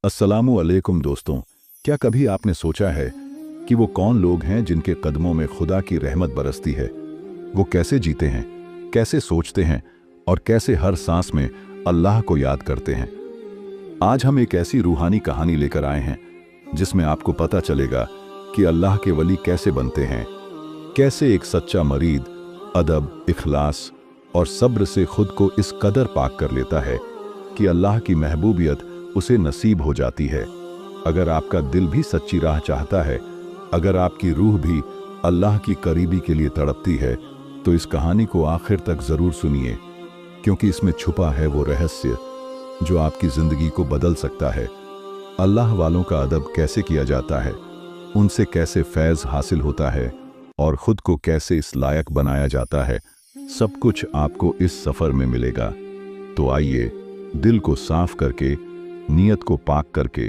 अस्सलामु अलैकुम दोस्तों, क्या कभी आपने सोचा है कि वो कौन लोग हैं जिनके कदमों में खुदा की रहमत बरसती है? वो कैसे जीते हैं, कैसे सोचते हैं और कैसे हर सांस में अल्लाह को याद करते हैं? आज हम एक ऐसी रूहानी कहानी लेकर आए हैं जिसमें आपको पता चलेगा कि अल्लाह के वली कैसे बनते हैं, कैसे एक सच्चा मरीद अदब, इखलास और सब्र से खुद को इस कदर पाक कर लेता है कि अल्लाह की महबूबियत उसे नसीब हो जाती है। अगर आपका दिल भी सच्ची राह चाहता है, अगर आपकी रूह भी अल्लाह की करीबी के लिए तड़पती है, तो इस कहानी को आखिर तक जरूर सुनिए, क्योंकि इसमें छुपा है वो रहस्य जो आपकी जिंदगी को बदल सकता है। अल्लाह वालों का अदब कैसे किया जाता है, उनसे कैसे फैज़ हासिल होता है और खुद को कैसे इस लायक बनाया जाता है, सब कुछ आपको इस सफर में मिलेगा। तो आइए दिल को साफ करके, नियत को पाक करके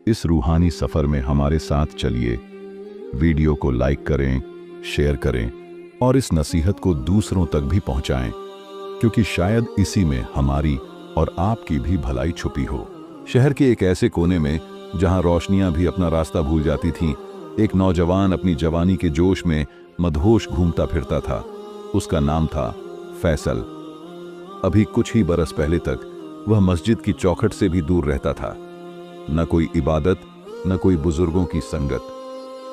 इस रूहानी सफर में हमारे साथ चलिए। वीडियो को लाइक करें, शेयर करें और इस नसीहत को दूसरों तक भी पहुंचाएं, क्योंकि शायद इसी में हमारी और आपकी भी भलाई छुपी हो। शहर के एक ऐसे कोने में जहां रोशनियां भी अपना रास्ता भूल जाती थीं, एक नौजवान अपनी जवानी के जोश में मदहोश घूमता फिरता था। उसका नाम था फैसल। अभी कुछ ही बरस पहले तक वह मस्जिद की चौखट से भी दूर रहता था। न कोई इबादत, न कोई बुजुर्गों की संगत।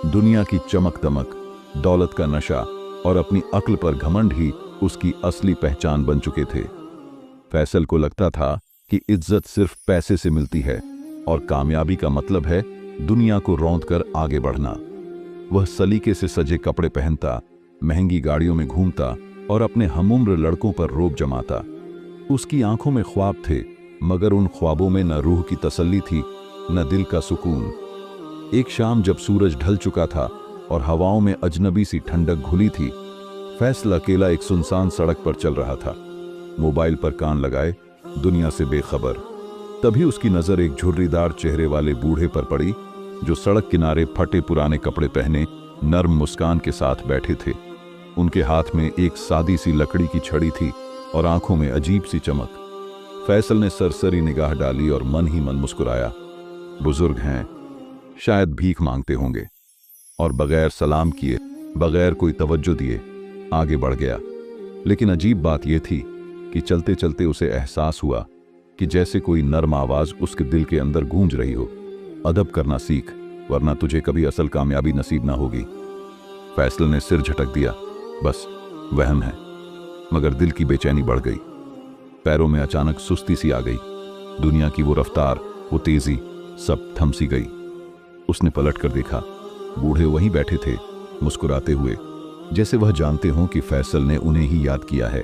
दुनिया की चमक दमक, दौलत का नशा और अपनी अक्ल पर घमंड ही उसकी असली पहचान बन चुके थे। फैसल को लगता था कि इज्जत सिर्फ पैसे से मिलती है और कामयाबी का मतलब है दुनिया को रौंद कर आगे बढ़ना। वह सलीके से सजे कपड़े पहनता, महंगी गाड़ियों में घूमता और अपने हमउम्र लड़कों पर रोब जमाता। उसकी आंखों में ख्वाब थे, मगर उन ख्वाबों में न रूह की तसल्ली थी, न दिल का सुकून। एक शाम जब सूरज ढल चुका था और हवाओं में अजनबी सी ठंडक घुली थी, फैसल अकेला एक सुनसान सड़क पर चल रहा था, मोबाइल पर कान लगाए, दुनिया से बेखबर। तभी उसकी नजर एक झुर्रीदार चेहरे वाले बूढ़े पर पड़ी, जो सड़क किनारे फटे पुराने कपड़े पहने नर्म मुस्कान के साथ बैठे थे। उनके हाथ में एक सादी सी लकड़ी की छड़ी थी और आंखों में अजीब सी चमक। फैसल ने सरसरी निगाह डाली और मन ही मन मुस्कुराया। बुजुर्ग हैं, शायद भीख मांगते होंगे, और बगैर सलाम किए, बगैर कोई तवज्जो दिए आगे बढ़ गया। लेकिन अजीब बात यह थी कि चलते चलते उसे एहसास हुआ कि जैसे कोई नर्म आवाज उसके दिल के अंदर गूंज रही हो, अदब करना सीख, वरना तुझे कभी असल कामयाबी नसीब ना होगी। फैसल ने सिर झटक दिया, बस वहम है। मगर दिल की बेचैनी बढ़ गई। पैरों में अचानक सुस्ती सी आ गई। दुनिया की वो रफ्तार, वो तेजी, सब थम सी गई। उसने पलट कर देखा, बूढ़े वहीं बैठे थे, मुस्कुराते हुए, जैसे वह जानते हों कि फैसल ने उन्हें ही याद किया है।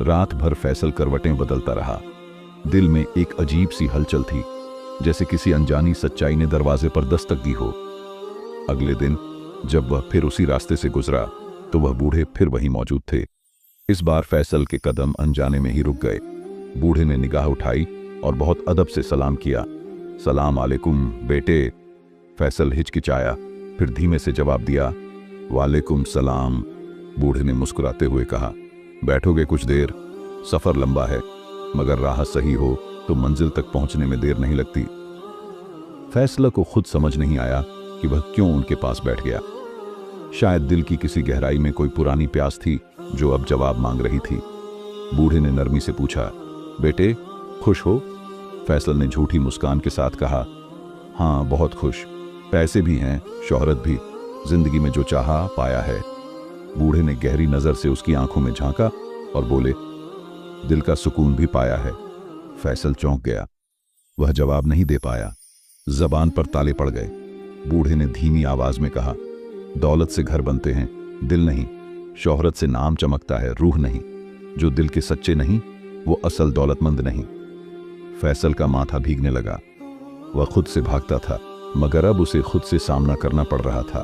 रात भर फैसल करवटें बदलता रहा। दिल में एक अजीब सी हलचल थी, जैसे किसी अनजानी सच्चाई ने दरवाजे पर दस्तक दी हो। अगले दिन जब वह फिर उसी रास्ते से गुजरा, तो वह बूढ़े फिर वहीं मौजूद थे। इस बार फैसल के कदम अनजाने में ही रुक गए। बूढ़े ने निगाह उठाई और बहुत अदब से सलाम किया। सलाम अलैकुम बेटे। फैसल हिचकिचाया, फिर धीमे से जवाब दिया, वालेकुम सलाम। बूढ़े ने मुस्कुराते हुए कहा, बैठोगे कुछ देर? सफर लंबा है, मगर राह सही हो तो मंजिल तक पहुंचने में देर नहीं लगती। फैसल को खुद समझ नहीं आया कि वह क्यों उनके पास बैठ गया। शायद दिल की किसी गहराई में कोई पुरानी प्यास थी जो अब जवाब मांग रही थी। बूढ़े ने नरमी से पूछा, बेटे खुश हो? फैसल ने झूठी मुस्कान के साथ कहा, हाँ बहुत खुश। पैसे भी हैं, शोहरत भी, जिंदगी में जो चाहा पाया है। बूढ़े ने गहरी नजर से उसकी आंखों में झांका और बोले, दिल का सुकून भी पाया है। फैसल चौंक गया। वह जवाब नहीं दे पाया। जबान पर ताले पड़ गए। बूढ़े ने धीमी आवाज में कहा, दौलत से घर बनते हैं, दिल नहीं। शोहरत से नाम चमकता है, रूह नहीं। जो दिल के सच्चे नहीं, वो असल दौलतमंद नहीं। फैसल का माथा भीगने लगा। वह खुद से भागता था, मगर अब उसे खुद से सामना करना पड़ रहा था।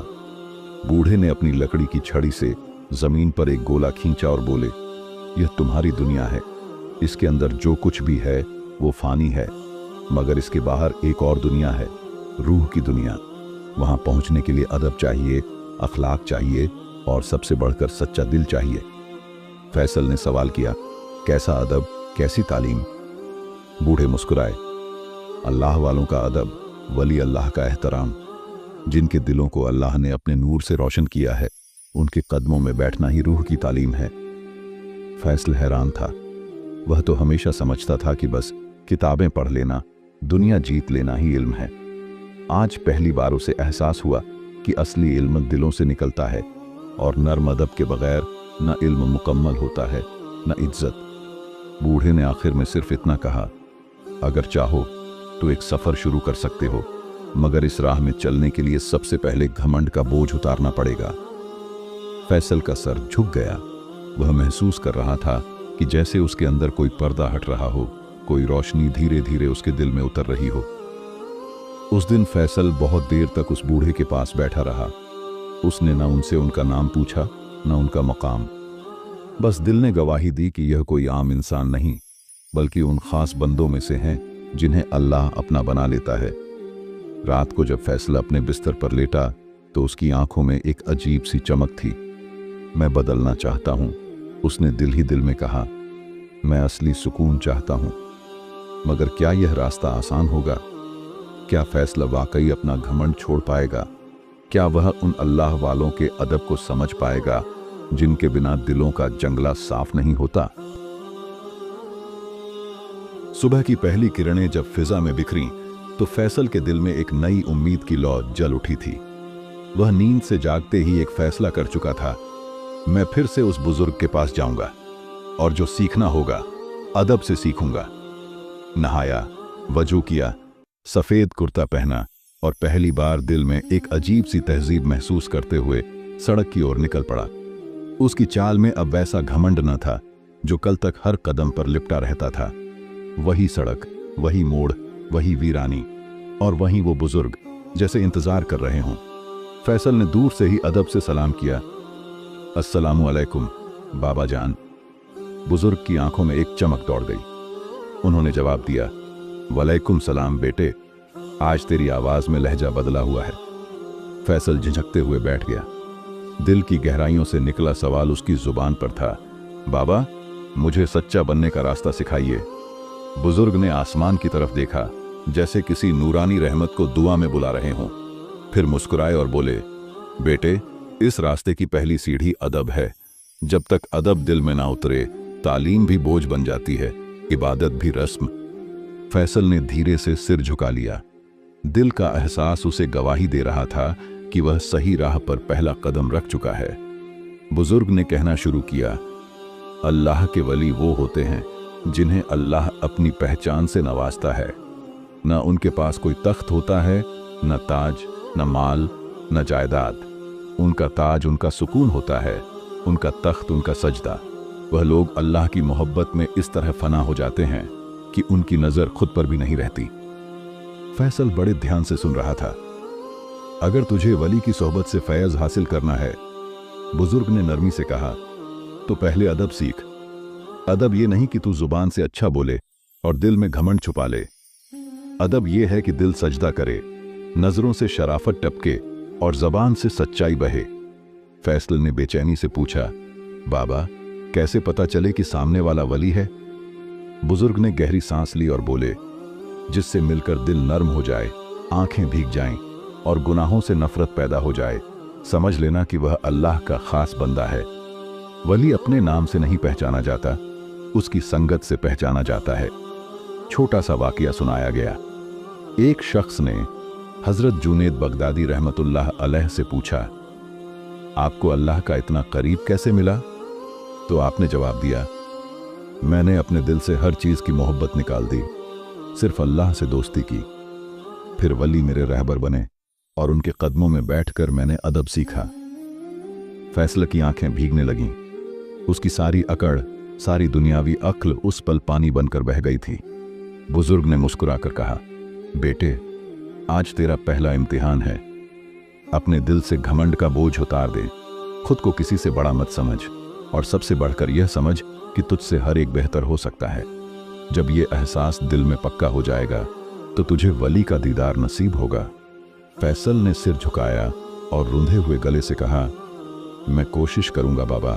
बूढ़े ने अपनी लकड़ी की छड़ी से जमीन पर एक गोला खींचा और बोले, यह तुम्हारी दुनिया है। इसके अंदर जो कुछ भी है वो फानी है, मगर इसके बाहर एक और दुनिया है, रूह की दुनिया। वहां पहुंचने के लिए अदब चाहिए, अखलाक चाहिए और सबसे बढ़कर सच्चा दिल चाहिए। फैसल ने सवाल किया, कैसा अदब, कैसी तालीम? बूढ़े मुस्कुराए, अल्लाह वालों का अदब, वली अल्लाह का एहतराम, जिनके दिलों को अल्लाह ने अपने नूर से रोशन किया है, उनके कदमों में बैठना ही रूह की तालीम है। फैसल हैरान था। वह तो हमेशा समझता था कि बस किताबें पढ़ लेना, दुनिया जीत लेना ही इल्म है। आज पहली बार उसे एहसास हुआ कि असली इल्म दिलों से निकलता है, और नर्म अदब के बगैर न इल्म मुकम्मल होता है न इज्जत। बूढ़े ने आखिर में सिर्फ इतना कहा, अगर चाहो तो एक सफर शुरू कर सकते हो, मगर इस राह में चलने के लिए सबसे पहले घमंड का बोझ उतारना पड़ेगा। फैसल का सर झुक गया। वह महसूस कर रहा था कि जैसे उसके अंदर कोई पर्दा हट रहा हो, कोई रोशनी धीरे धीरे उसके दिल में उतर रही हो। उस दिन फैसल बहुत देर तक उस बूढ़े के पास बैठा रहा। उसने न उनसे उनका नाम पूछा, न उनका मकाम। बस दिल ने गवाही दी कि यह कोई आम इंसान नहीं, बल्कि उन खास बंदों में से हैं जिन्हें अल्लाह अपना बना लेता है। रात को जब फैसल अपने बिस्तर पर लेटा तो उसकी आंखों में एक अजीब सी चमक थी। मैं बदलना चाहता हूं, उसने दिल ही दिल में कहा। मैं असली सुकून चाहता हूं, मगर क्या यह रास्ता आसान होगा? क्या फैसला वाकई अपना घमंड छोड़ पाएगा? क्या वह उन अल्लाह वालों के अदब को समझ पाएगा जिनके बिना दिलों का जंगला साफ नहीं होता? सुबह की पहली किरणें जब फिजा में बिखरी तो फैसल के दिल में एक नई उम्मीद की लौ जल उठी थी। वह नींद से जागते ही एक फैसला कर चुका था, मैं फिर से उस बुजुर्ग के पास जाऊंगा और जो सीखना होगा अदब से सीखूंगा। नहाया, वजू किया, सफेद कुर्ता पहना और पहली बार दिल में एक अजीब सी तहजीब महसूस करते हुए सड़क की ओर निकल पड़ा। उसकी चाल में अब वैसा घमंड न था जो कल तक हर कदम पर लिपटा रहता था। वही सड़क, वही मोड़, वही वीरानी और वहीं वो बुजुर्ग जैसे इंतजार कर रहे हों। फैसल ने दूर से ही अदब से सलाम किया, अस्सलामु अलैकुम बाबा जान। बुजुर्ग की आंखों में एक चमक दौड़ गई। उन्होंने जवाब दिया, वलैकुम सलाम बेटे, आज तेरी आवाज में लहजा बदला हुआ है। फैसल झिझकते हुए बैठ गया। दिल की गहराइयों से निकला सवाल उसकी जुबान पर था, बाबा मुझे सच्चा बनने का रास्ता सिखाइए। बुजुर्ग ने आसमान की तरफ देखा, जैसे किसी नूरानी रहमत को दुआ में बुला रहे हों। फिर मुस्कुराए और बोले, बेटे इस रास्ते की पहली सीढ़ी अदब है। जब तक अदब दिल में ना उतरे, तालीम भी बोझ बन जाती है, इबादत भी रस्म। फैसल ने धीरे से सिर झुका लिया। दिल का एहसास उसे गवाही दे रहा था कि वह सही राह पर पहला कदम रख चुका है। बुजुर्ग ने कहना शुरू किया, अल्लाह के वली वो होते हैं जिन्हें अल्लाह अपनी पहचान से नवाजता है। न उनके पास कोई तख्त होता है, न ताज, न माल, न जायदाद। उनका ताज उनका सुकून होता है, उनका तख्त उनका सजदा। वह लोग अल्लाह की मोहब्बत में इस तरह फना हो जाते हैं कि उनकी नजर खुद पर भी नहीं रहती। फैसल बड़े ध्यान से सुन रहा था। अगर तुझे वली की सोहबत से फैज़ हासिल करना है, बुजुर्ग ने नरमी से कहा, तो पहले अदब सीख। अदब ये नहीं कि तू जुबान से अच्छा बोले और दिल में घमंड छुपा ले। अदब ये है कि दिल सजदा करे, नजरों से शराफत टपके और जबान से सच्चाई बहे। फैसल ने बेचैनी से पूछा, बाबा कैसे पता चले कि सामने वाला वली है? बुजुर्ग ने गहरी सांस ली और बोले, जिससे मिलकर दिल नर्म हो जाए, आंखें भीग जाएं और गुनाहों से नफरत पैदा हो जाए, समझ लेना कि वह अल्लाह का खास बंदा है। वली अपने नाम से नहीं पहचाना जाता, उसकी संगत से पहचाना जाता है। छोटा सा वाकया सुनाया गया। एक शख्स ने हजरत जुनैद बगदादी रहमतुल्लाह अलैह से पूछा, आपको अल्लाह का इतना करीब कैसे मिला? तो आपने जवाब दिया, मैंने अपने दिल से हर चीज की मोहब्बत निकाल दी, सिर्फ अल्लाह से दोस्ती की। फिर वली मेरे रहबर बने और उनके कदमों में बैठकर मैंने अदब सीखा। फैसल की आंखें भीगने लगीं। उसकी सारी अकड़, सारी दुनियावी अक्ल उस पल पानी बनकर बह गई थी। बुजुर्ग ने मुस्कुराकर कहा, बेटे आज तेरा पहला इम्तिहान है। अपने दिल से घमंड का बोझ उतार दे। खुद को किसी से बड़ा मत समझ और सबसे बढ़कर यह समझ कि तुझसे हर एक बेहतर हो सकता है। जब यह एहसास दिल में पक्का हो जाएगा तो तुझे वली का दीदार नसीब होगा। फैसल ने सिर झुकाया और रूंधे हुए गले से कहा, मैं कोशिश करूंगा बाबा।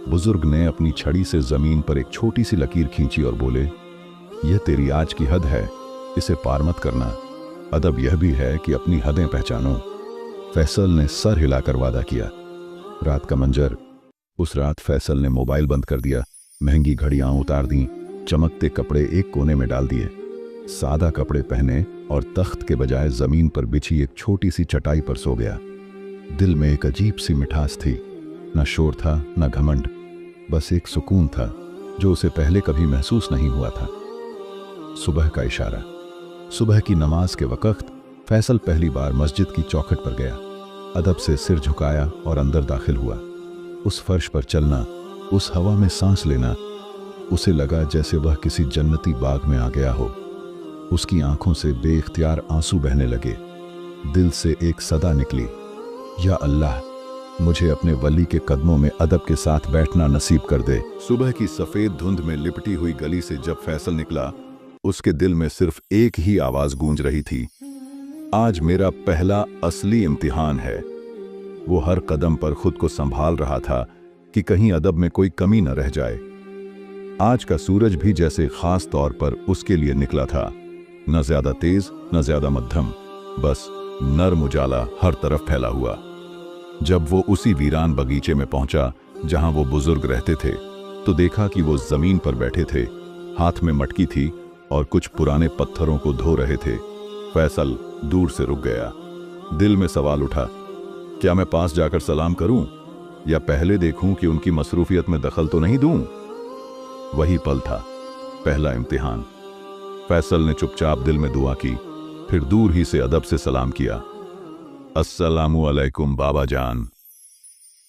बुजुर्ग ने अपनी छड़ी से जमीन पर एक छोटी सी लकीर खींची और बोले, यह तेरी आज की हद है, इसे पार मत करना। अदब यह भी है कि अपनी हदें पहचानो। फैसल ने सर हिलाकर वादा किया। रात का मंजर। उस रात फैसल ने मोबाइल बंद कर दिया, महंगी घड़ियां उतार दी, चमकते कपड़े एक कोने में डाल दिए, सादा कपड़े पहने और तख्त के बजाय जमीन पर बिछी एक छोटी सी चटाई पर सो गया। दिल में एक अजीब सी मिठास थी, न शोर था न घमंड, बस एक सुकून था जो उसे पहले कभी महसूस नहीं हुआ था। सुबह का इशारा। सुबह की नमाज के वक्त फैसल पहली बार मस्जिद की चौखट पर गया। अदब से सिर झुकाया और अंदर दाखिल हुआ। उस फर्श पर चलना, उस हवा में सांस लेना, उसे लगा जैसे वह किसी जन्नती बाग में आ गया हो। उसकी आंखों से बेइख्तियार आंसू बहने लगे। दिल से एक सदा निकली, या अल्लाह, मुझे अपने वली के कदमों में अदब के साथ बैठना नसीब कर दे। सुबह की सफेद धुंध में लिपटी हुई गली से जब फैसल निकला, उसके दिल में सिर्फ एक ही आवाज गूंज रही थी, आज मेरा पहला असली इम्तिहान है। वो हर कदम पर खुद को संभाल रहा था कि कहीं अदब में कोई कमी न रह जाए। आज का सूरज भी जैसे खास तौर पर उसके लिए निकला था, न ज्यादा तेज न ज्यादा मध्यम, बस नर्म उजाला हर तरफ फैला हुआ। जब वो उसी वीरान बगीचे में पहुंचा जहां वो बुजुर्ग रहते थे, तो देखा कि वो जमीन पर बैठे थे, हाथ में मटकी थी और कुछ पुराने पत्थरों को धो रहे थे। फैसल दूर से रुक गया। दिल में सवाल उठा, क्या मैं पास जाकर सलाम करूं या पहले देखूं कि उनकी मसरूफियत में दखल तो नहीं दूं? वही पल था, पहला इम्तिहान। फैसल ने चुपचाप दिल में दुआ की, फिर दूर ही से अदब से सलाम किया, अस्सलामु अलैकुम बाबा जान।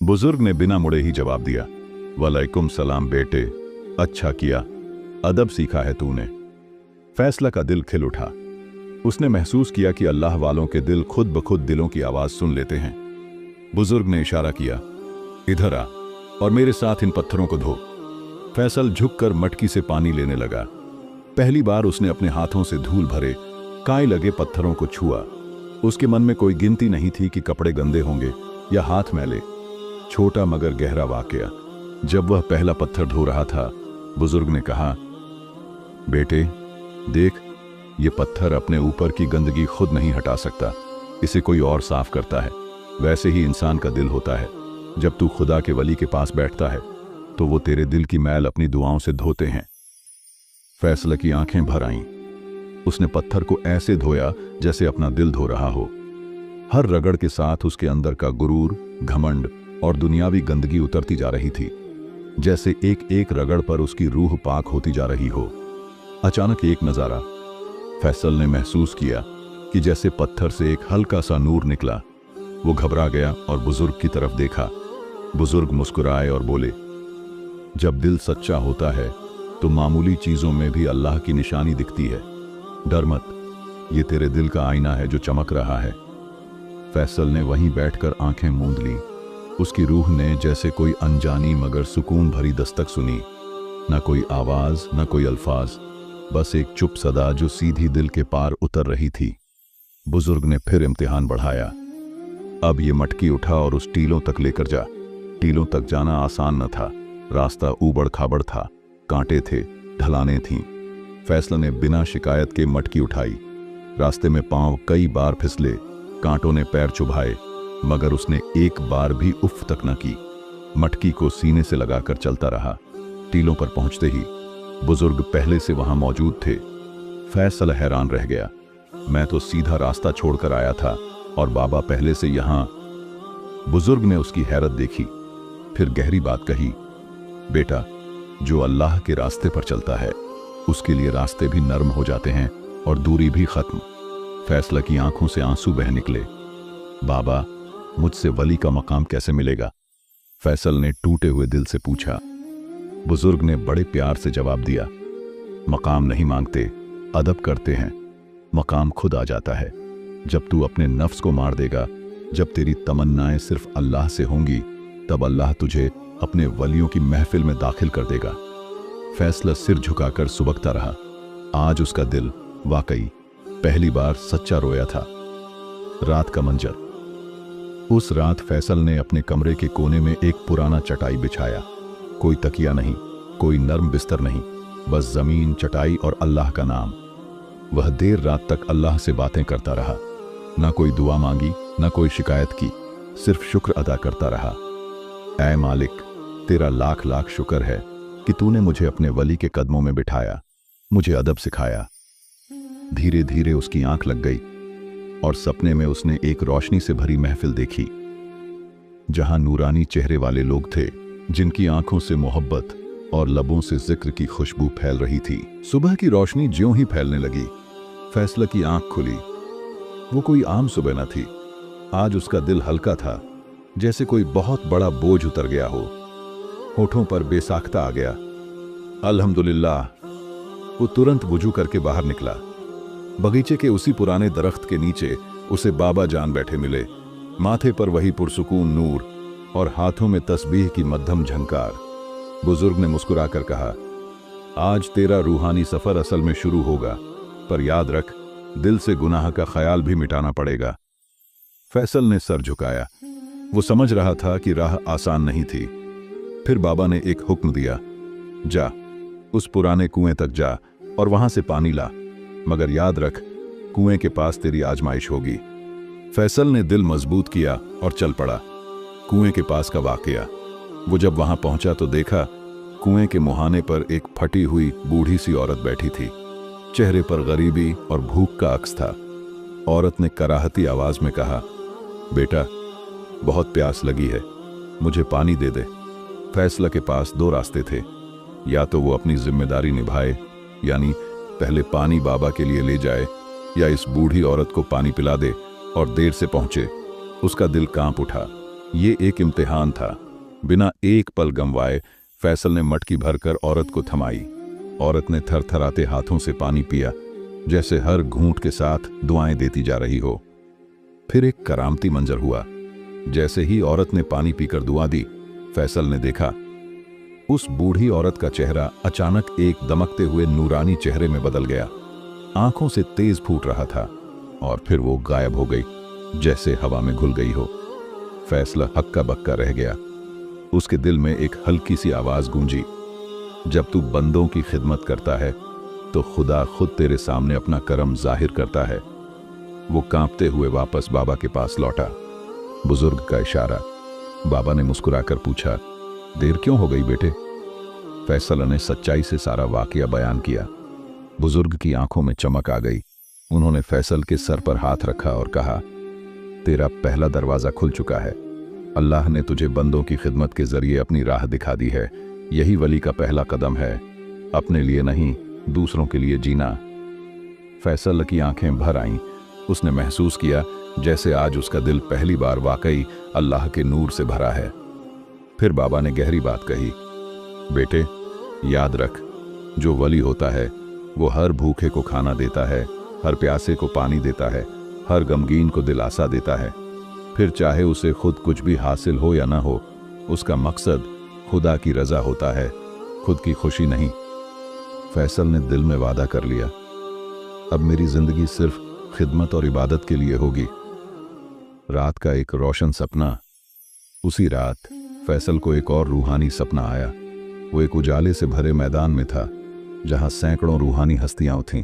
बुजुर्ग ने बिना मुड़े ही जवाब दिया, वालेकुम सलाम बेटे, अच्छा किया, अदब सीखा है तूने। फैसला का दिल खिल उठा। उसने महसूस किया कि अल्लाह वालों के दिल खुद ब खुद दिलों की आवाज सुन लेते हैं। बुजुर्ग ने इशारा किया, इधर आ और मेरे साथ इन पत्थरों को धो। फैसल झुककर मटकी से पानी लेने लगा। पहली बार उसने अपने हाथों से धूल भरे काई लगे पत्थरों को छुआ। उसके मन में कोई गिनती नहीं थी कि कपड़े गंदे होंगे या हाथ मैले। छोटा मगर गहरा वाकया। जब वह पहला पत्थर धो रहा था, बुजुर्ग ने कहा, बेटे देख, ये पत्थर अपने ऊपर की गंदगी खुद नहीं हटा सकता, इसे कोई और साफ करता है। वैसे ही इंसान का दिल होता है। जब तू खुदा के वली के पास बैठता है तो वो तेरे दिल की मैल अपनी दुआओं से धोते हैं। फैसला की आंखें भर आईं। उसने पत्थर को ऐसे धोया जैसे अपना दिल धो रहा हो। हर रगड़ के साथ उसके अंदर का गुरूर, घमंड और दुनियावी गंदगी उतरती जा रही थी, जैसे एक एक रगड़ पर उसकी रूह पाक होती जा रही हो। अचानक एक नजारा। फैसल ने महसूस किया कि जैसे पत्थर से एक हल्का सा नूर निकला। वो घबरा गया और बुजुर्ग की तरफ देखा। बुजुर्ग मुस्कुराए और बोले, जब दिल सच्चा होता है तो मामूली चीजों में भी अल्लाह की निशानी दिखती है। डर मत, ये तेरे दिल का आईना है जो चमक रहा है। फैसल ने वहीं बैठकर आंखें मूंद ली। उसकी रूह ने जैसे कोई अनजानी मगर सुकून भरी दस्तक सुनी। न कोई आवाज न कोई अल्फाज, बस एक चुप सदा जो सीधी दिल के पार उतर रही थी। बुजुर्ग ने फिर इम्तिहान बढ़ाया। अब ये मटकी उठा और उस टीलों तक लेकर जा। टीलों तक जाना आसान न था। रास्ता ऊबड़ खाबड़ था, कांटे थे, ढलानें थीं। फैसला ने बिना शिकायत के मटकी उठाई। रास्ते में पांव कई बार फिसले, कांटों ने पैर चुभाए, मगर उसने एक बार भी उफ तक न की। मटकी को सीने से लगाकर चलता रहा। टीलों पर पहुंचते ही बुजुर्ग पहले से वहां मौजूद थे। फैसल हैरान रह गया। मैं तो सीधा रास्ता छोड़कर आया था और बाबा पहले से यहां। बुजुर्ग ने उसकी हैरत देखी, फिर गहरी बात कही, बेटा, जो अल्लाह के रास्ते पर चलता है उसके लिए रास्ते भी नर्म हो जाते हैं और दूरी भी खत्म। फैसला की आंखों से आंसू बह निकले। बाबा, मुझसे वली का मकाम कैसे मिलेगा? फैसल ने टूटे हुए दिल से पूछा। बुजुर्ग ने बड़े प्यार से जवाब दिया, मकाम नहीं मांगते, अदब करते हैं। मकाम खुद आ जाता है जब तू अपने नफ्स को मार देगा। जब तेरी तमन्नाएं सिर्फ अल्लाह से होंगी, तब अल्लाह तुझे अपने वलियों की महफिल में दाखिल कर देगा। फैसला सिर झुकाकर सुबकता रहा। आज उसका दिल वाकई पहली बार सच्चा रोया था। रात का मंजर। उस रात फैसल ने अपने कमरे के कोने में एक पुराना चटाई बिछाया। कोई तकिया नहीं, कोई नर्म बिस्तर नहीं, बस जमीन, चटाई और अल्लाह का नाम। वह देर रात तक अल्लाह से बातें करता रहा। ना कोई दुआ मांगी, ना कोई शिकायत की, सिर्फ शुक्र अदा करता रहा। ऐ मालिक, तेरा लाख लाख शुक्र है कि तूने मुझे अपने वली के कदमों में बिठाया, मुझे अदब सिखाया। धीरे धीरे उसकी आंख लग गई और सपने में उसने एक रोशनी से भरी महफिल देखी, जहां नूरानी चेहरे वाले लोग थे, जिनकी आंखों से मोहब्बत और लबों से जिक्र की खुशबू फैल रही थी। सुबह की रोशनी ज्यों ही फैलने लगी, फैसला की आंख खुली। वो कोई आम सुबह न थी। आज उसका दिल हल्का था, जैसे कोई बहुत बड़ा बोझ उतर गया हो। होठों पर बेसाख्ता आ गया। अल्हम्दुलिल्लाह। वो तुरंत वुजू करके बाहर निकला। बगीचे के उसी पुराने दरख्त के नीचे उसे बाबा जान बैठे मिले, माथे पर वही पुरसुकून नूर और हाथों में तस्बीह की मध्यम झंकार। बुजुर्ग ने मुस्कुराकर कहा, आज तेरा रूहानी सफर असल में शुरू होगा, पर याद रख, दिल से गुनाह का ख्याल भी मिटाना पड़ेगा। फैसल ने सर झुकाया। वो समझ रहा था कि राह आसान नहीं थी। फिर बाबा ने एक हुक्म दिया, जा उस पुराने कुएं तक जा और वहां से पानी ला, मगर याद रख, कुएं के पास तेरी आजमाइश होगी। फैसल ने दिल मजबूत किया और चल पड़ा। कुएं के पास का वाकया। वो जब वहां पहुंचा तो देखा, कुएं के मुहाने पर एक फटी हुई बूढ़ी सी औरत बैठी थी। चेहरे पर गरीबी और भूख का अक्स था। औरत ने कराहती आवाज में कहा, बेटा, बहुत प्यास लगी है, मुझे पानी दे दे। फैसला के पास दो रास्ते थे, या तो वो अपनी जिम्मेदारी निभाए, यानी पहले पानी बाबा के लिए ले जाए, या इस बूढ़ी औरत को पानी पिला दे और देर से पहुंचे। उसका दिल कांप उठा। ये एक इम्तिहान था। बिना एक पल गंवाए फैसल ने मटकी भरकर औरत को थमाई। औरत ने थरथराते हाथों से पानी पिया, जैसे हर घूंट के साथ दुआएं देती जा रही हो। फिर एक करामती मंजर हुआ। जैसे ही औरत ने पानी पीकर दुआ दी, फैसल ने देखा, उस बूढ़ी औरत का चेहरा अचानक एक दमकते हुए नूरानी चेहरे में बदल गया। आंखों से तेज फूट रहा था और फिर वो गायब हो गई, जैसे हवा में घुल गई हो। फैसला हक्का बक्का रह गया। उसके दिल में एक हल्की सी आवाज गूंजी, जब तू बंदों की खिदमत करता है तो खुदा खुद तेरे सामने अपना करम जाहिर करता है। वो कांपते हुए वापस बाबा के पास लौटा। बुजुर्ग का इशारा। बाबा ने मुस्कुराकर पूछा, देर क्यों हो गई बेटे? फैसल ने सच्चाई से सारा वाकया बयान किया। बुजुर्ग की आंखों में चमक आ गई। उन्होंने फैसल के सर पर हाथ रखा और कहा, तेरा पहला दरवाजा खुल चुका है। अल्लाह ने तुझे बंदों की खिदमत के जरिए अपनी राह दिखा दी है। यही वली का पहला कदम है, अपने लिए नहीं, दूसरों के लिए जीना। फैसल की आंखें भर आईं। उसने महसूस किया जैसे आज उसका दिल पहली बार वाकई अल्लाह के नूर से भरा है। फिर बाबा ने गहरी बात कही, बेटे, याद रख, जो वली होता है वो हर भूखे को खाना देता है, हर प्यासे को पानी देता है, हर गमगीन को दिलासा देता है। फिर चाहे उसे खुद कुछ भी हासिल हो या ना हो, उसका मकसद खुदा की रजा होता है, खुद की खुशी नहीं। फैसल ने दिल में वादा कर लिया, अब मेरी जिंदगी सिर्फ खिदमत और इबादत के लिए होगी। रात का एक रोशन सपना। उसी रात फैसल को एक और रूहानी सपना आया। वो एक उजाले से भरे मैदान में था, जहां सैकड़ों रूहानी हस्तियां थीं।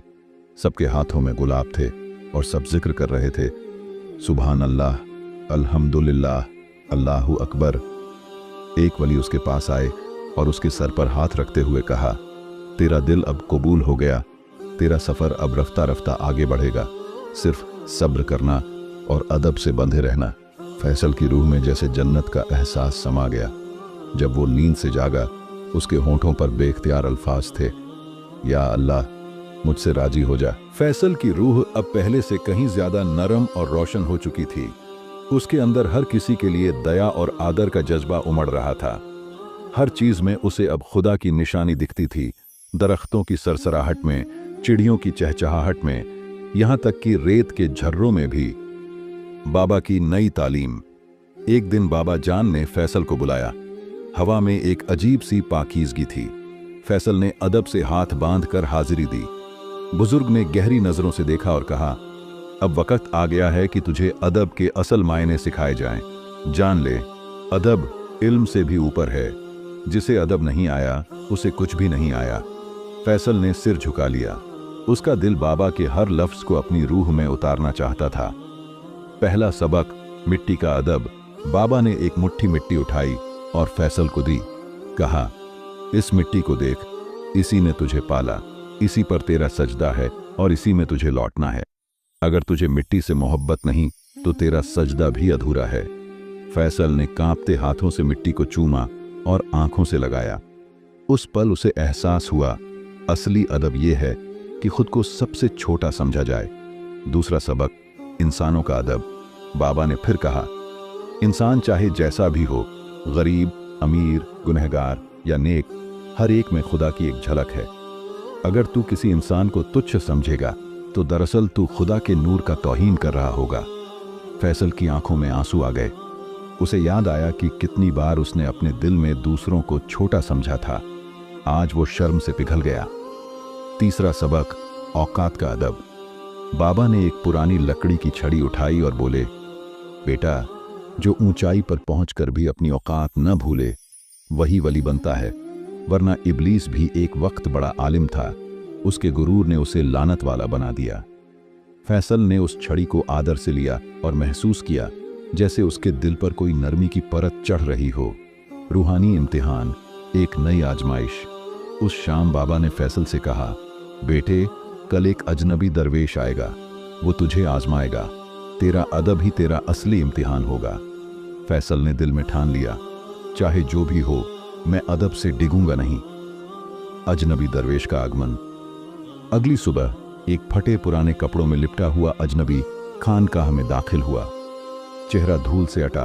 सबके हाथों में गुलाब थे और सब जिक्र कर रहे थे, सुभान अल्लाह, अल्हम्दुलिल्लाह, अल्लाहु अकबर। एक वली उसके पास आए और उसके सर पर हाथ रखते हुए कहा, तेरा दिल अब कबूल हो गया, तेरा सफर अब रफ्ता रफ्ता आगे बढ़ेगा, सिर्फ सब्र करना और अदब से बंधे रहना। फैसल की रूह में जैसे जन्नत का एहसास समा गया। जब वो नींद से जागा, उसके होंठों पर बेख्तियार अल्फाज थे, या अल्लाह, मुझसे राजी हो जा। फैसल की रूह अब पहले से कहीं ज्यादा नरम और रोशन हो चुकी थी। उसके अंदर हर किसी के लिए दया और आदर का जज्बा उमड़ रहा था। हर चीज में उसे अब खुदा की निशानी दिखती थी, दरख्तों की सरसराहट में, चिड़ियों की चहचहाहट में, यहां तक कि रेत के झर्रों में भी। बाबा की नई तालीम। एक दिन बाबा जान ने फैसल को बुलाया। हवा में एक अजीब सी पाकीज़गी थी। फैसल ने अदब से हाथ बांध कर हाजिरी दी। बुजुर्ग ने गहरी नजरों से देखा और कहा, अब वक्त आ गया है कि तुझे अदब के असल मायने सिखाए जाएं। जान ले, अदब इल्म से भी ऊपर है। जिसे अदब नहीं आया, उसे कुछ भी नहीं आया। फैसल ने सिर झुका लिया। उसका दिल बाबा के हर लफ्ज को अपनी रूह में उतारना चाहता था। पहला सबक, मिट्टी का अदब। बाबा ने एक मुट्ठी मिट्टी उठाई और फैसल को दी। कहा, इस मिट्टी को देख, इसी ने तुझे पाला, इसी पर तेरा सजदा है और इसी में तुझे लौटना है। अगर तुझे मिट्टी से मोहब्बत नहीं तो तेरा सजदा भी अधूरा है। फैसल ने कांपते हाथों से मिट्टी को चूमा और आंखों से लगाया। उस पल उसे एहसास हुआ, असली अदब यह है कि खुद को सबसे छोटा समझा जाए। दूसरा सबक, इंसानों का अदब। बाबा ने फिर कहा, इंसान चाहे जैसा भी हो, गरीब, अमीर, गुनहगार या नेक, हर एक में खुदा की एक झलक है। अगर तू किसी इंसान को तुच्छ समझेगा तो दरअसल तू खुदा के नूर का तौहीन कर रहा होगा। फैसल की आंखों में आंसू आ गए। उसे याद आया कि कितनी बार उसने अपने दिल में दूसरों को छोटा समझा था। आज वो शर्म से पिघल गया। तीसरा सबक, औकात का अदब। बाबा ने एक पुरानी लकड़ी की छड़ी उठाई और बोले, बेटा, जो ऊंचाई पर पहुंचकर भी अपनी औकात न भूले वही वली बनता है। वरना इब्लीस भी एक वक्त बड़ा आलिम था, उसके गुरूर ने उसे लानत वाला बना दिया। फैसल ने उस छड़ी को आदर से लिया और महसूस किया जैसे उसके दिल पर कोई नरमी की परत चढ़ रही हो। रूहानी इम्तिहान, एक नई आजमाइश। उस शाम बाबा ने फैसल से कहा, बेटे, कल एक अजनबी दरवेश आएगा, वो तुझे आजमाएगा। तेरा अदब ही तेरा असली इम्तिहान होगा। फैसल ने दिल में ठान लिया, चाहे जो भी हो, मैं अदब से डिगूंगा नहीं। अजनबी दरवेश का आगमन। अगली सुबह एक फटे पुराने कपड़ों में लिपटा हुआ अजनबी खानकाह में दाखिल हुआ। चेहरा धूल से अटा,